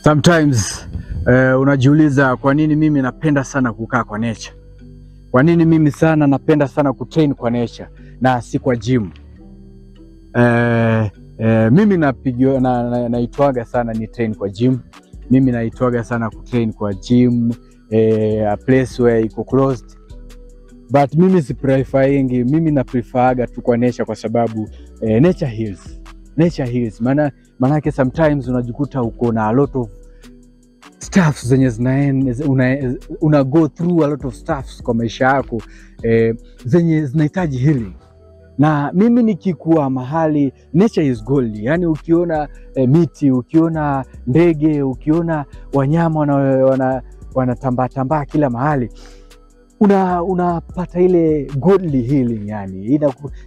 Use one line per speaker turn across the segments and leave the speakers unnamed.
Sometimes unajiuliza kwa nini mimi napenda sana kukaa kwa nature. Kwa nini mimi napenda sana kutrain kwa nature na si kwa gym. Mimi naitwaga sana ni train kwa gym. Mimi naitwaga sana kutrain kwa gym, a place where iko closed. But mimi si preferring, mimi na preferga tu kwa nature kwa sababu nature heals. Nature heals. Manake sometimes unajikuta uko na a lot of stuff zenye una go through a lot of stuff kwa maisha yako zenye zinahitaji healing. Na mimi nikikuwa mahali nature is gold. Yani ukiona miti, ukiona ndege, ukiona wanyama wanatambaa kila mahali, unapata ile godly healing. Yani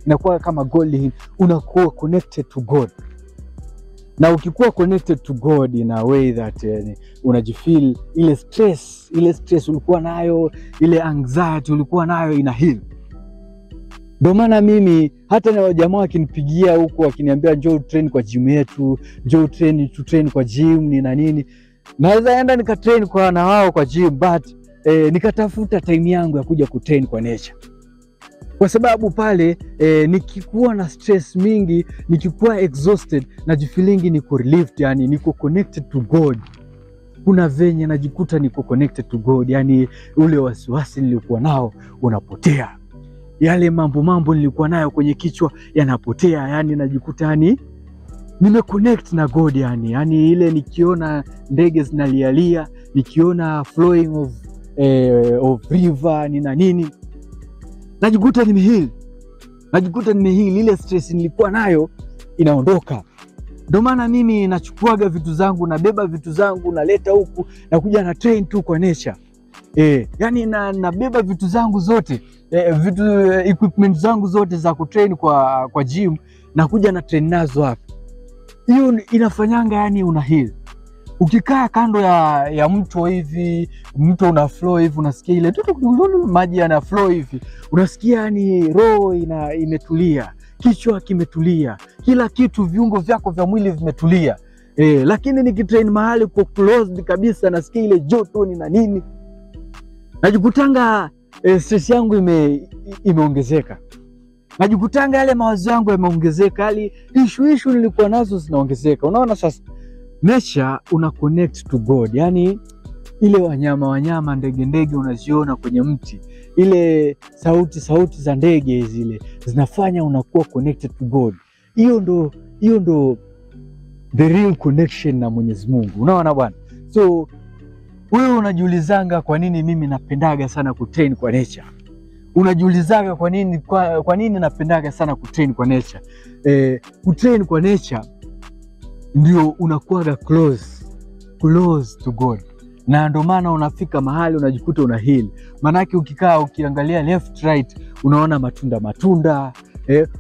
inakuwa kama godly healing, unakuwa connected to God. Na ukikuwa connected to God in a way that unajifeel ile stress ulikuwa nayo, ile anxiety ulikuwa nayo ina heal. Ndio maana mimi hata na jamaa wakinipigia huko wakiniambia njoo train kwa gym yetu, njoo train kwa gym ni na nini, naweza enda nikatrain kwa na wao kwa gym, but nikatafuta time yangu ya kuja kutrain kwa nature. Kwa sababu pale nikikuwa na stress mingi, nikikuwa exhausted, najifeelingi niko relieved, yani niko connected to God. Kuna venye najikuta niko connected to God, yani ule wasiwasi nilikuwa nao unapotea. Yale mambo nilikuwa nayo kwenye kichwa yanapotea, yani najikuta yani nimeconnect na God. Yani ile nikiona ndege zinalialia, nikiona flowing of river ni na nini, najikuta nimeheal. Ile stress nilikuwa nayo inaondoka. Ndio maana mimi nachukuaga vitu zangu, nabeba vitu zangu, naleta huku, na kuja na train tu kwa nature. Yani nabeba vitu zangu zote, equipment zangu zote za kutrain kwa gym, na kuja na train nazo hapa. Hiyo inafanyanga yani una heal. Ukikaa kando ya mto hivi, mto una flow hivi, unasikia ile maji yana flow hivi, unasikia yani roho imetulia, kichwa kimetulia, kila kitu, viungo vyako vya mwili vimetulia. Lakini nikitrain mahali kwa closed kabisa, nasikia ile joto ni na nini, najikutanga stress yangu imeongezeka. Najikutanga yale mawazo yangu yameongezeka, hali issue nilikuwa nazo zinaongezeka. Unaona sasa nature una connect to God. Yani ile wanyama ndege unaziona kwenye mti, ile sauti za ndege zile zinafanya unakuwa connected to God. Hiyo ndo the real connection na Mwenyezi Mungu. Unaona bwana? So wewe unajiulizanga kwa nini mimi napendaga sana kutrain kwa nature? Unajiulizaga kwa nini napendaga sana kutrain kwa nature? Kutrain kwa nature ndio unakuwa close to God. Na ndio maana unafika mahali unajikuta una heal. Manake ukiangalia left right unaona matunda.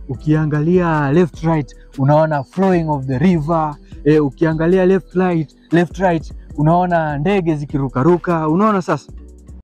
Ukiangalia left right unaona flowing of the river. Ukiangalia left right unaona ndege zikirukaruka. Unaona sasa?